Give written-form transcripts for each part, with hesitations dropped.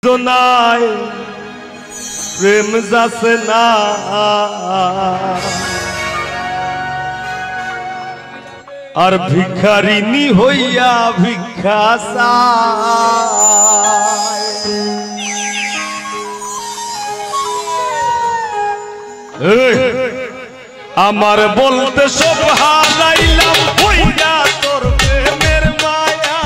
জোনায় প্রেম যাচ্ছে না আর ভিখারিনী হইয়া ভিক্ষা চায়। আমার বলতে সব হারাইলাম হইয়া তোর প্রেমের মায়া,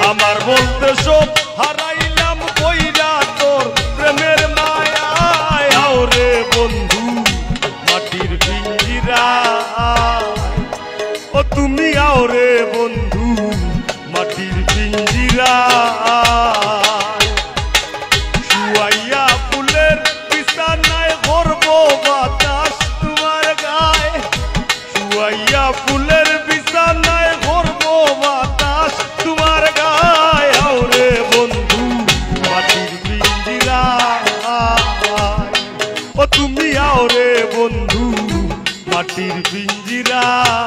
আমার বলতে সব হারাইলাম কইরা তোর প্রেমের মায়া। আওরে বন্ধু মাটির পিঞ্জিরায়, ও তুমি আওরে বন্ধু মাটির পিঞ্জিরায়। শুয়াইয়া ফুলের বিছানায় গর্ব বাতাস তোমার গায়ে, শুয়াইয়া ফুলের বিছানায় গর্ব বাতাস তোমার গায়ে। আওরে বন্ধু মাটির পিঞ্জিরায়, ও তুমি আওরে বন্ধু মাটির পিঞ্জিরায়।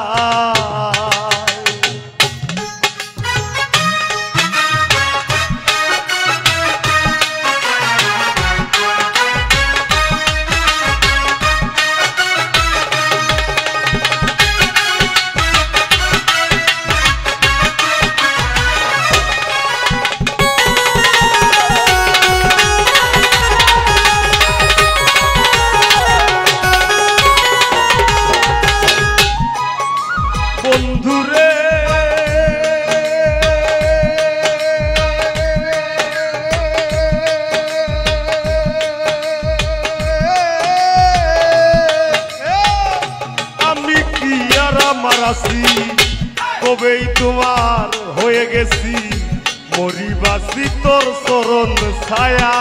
বন্ধুরে আমি কি আর আমার আছি, কবেই তোমার হয়ে গেছি মরিবাসি তোর চরণ ছায়া।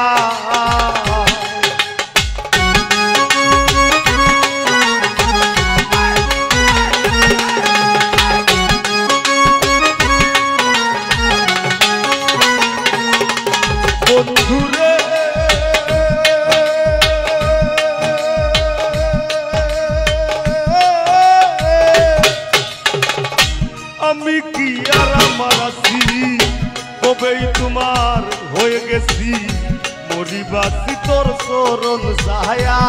বন্ধুরে আমি কি আর আমার আছি, কবেই তোমার হয়ে গেছি মরিবাসি তোর চরণ ছায়া।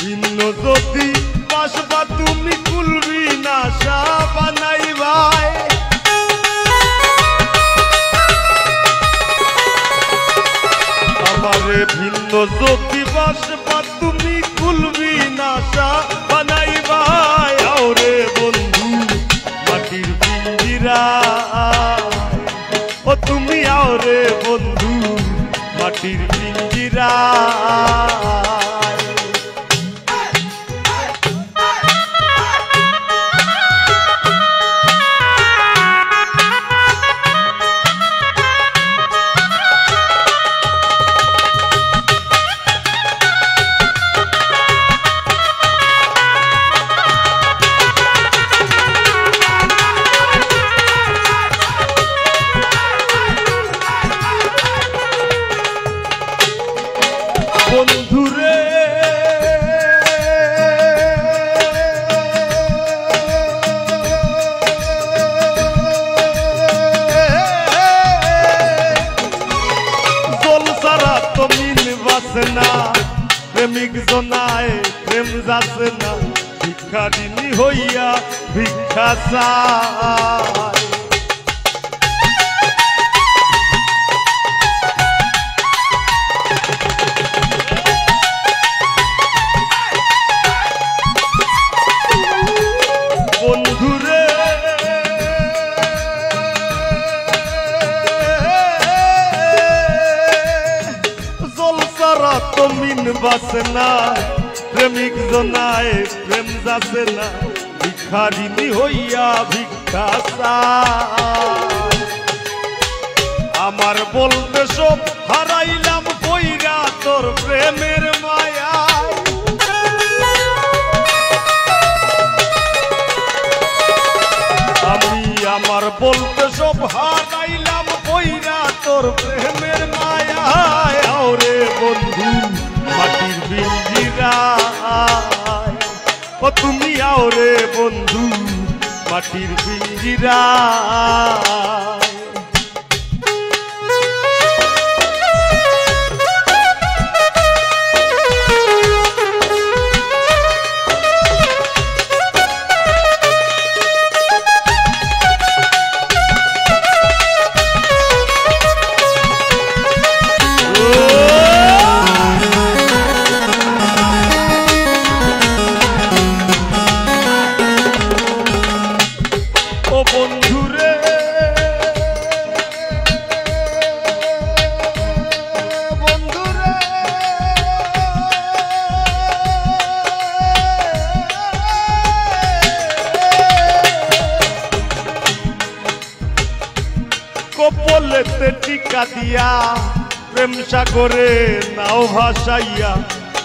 ভিন্ন যদি বাসবা তুমি কুলবি না সা বানাইবাই, আমারে ভিন্ন যদি বাসবা তুমি কুলবি না সা বানাইবাই। আওরে বন্ধু মাটির পিঞ্জিরায়, ও তুমি আওরে বন্ধু মাটির পিঞ্জিরায়। বন্ধুরে জল সারা তো মিল বাসে না, প্রেমিক জনায় প্রেম যাচ্ছে না, ভিখারিনী হইয়া ভিক্ষা চায়। বন্ধুরে জল সারা তো মিন বাসে না, প্রেমিক জনায় প্রেম যাচ্ছে না, ভিখারিনী হইয়া ভিক্ষা চায়। আমার বলতে সব হারাইলাম কইরা তোর প্রেমের মায়া, আমার বলতে সব হারাইলাম কইরা তোর প্রেমের মায়া। আওরে বন্ধু মাটির পিঞ্জিরায়, ও তুমি আওরে বন্ধু মাটির পিঞ্জিরায়। কপলেতে টিকা দিয়া প্রেম সাগরে নাও ভাসাইয়া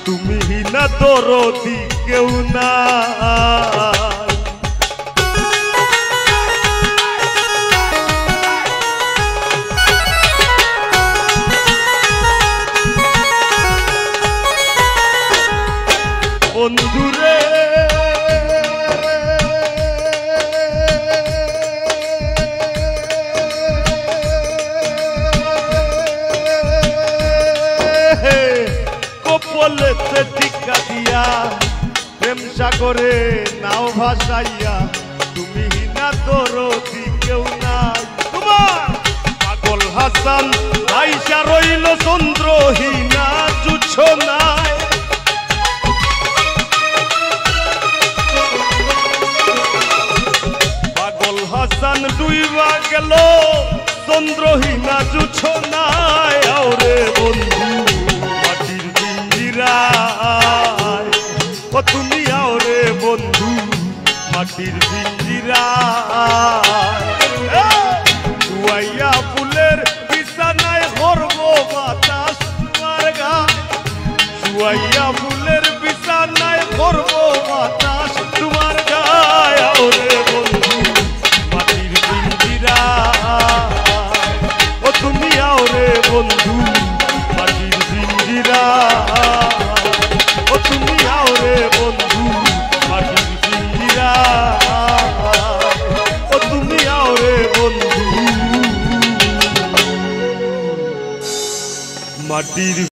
তুমি হিনা দরদি কেউ না বন্ধুরে কপলেতে টিকা দিয়া প্রেম সাগরে নাও ভাসাইয়া তুমি হিনা দরদি কেউ নাই তোমার পাগল হাসান আইসা রইল চন্দ্রহীনা জুছ নাই পাগল হাসান ডুইবা গেল চন্দ্রহীনা জুছ নাই আওরে বন্ধু মাটির পিঞ্জিরায় ও তুমি আওরে বন্ধু মাটির পিঞ্জিরায় শুয়াইয়া ফুলের বিছানায় করব বাতাস তোমার গায়ে শুয়াইয়া ফুলের বিছানায় করব বাতাস তোমার গায়ে আওরে বন্ধু মাটির পিঞ্জিরায় ও তুমি আওরে বন্ধু মাটির পিঞ্জিরায় ও তুমি আওরে বন্ধু মাটির পিঞ্জিরায় ও তুমি আওরে বন্ধু মাটির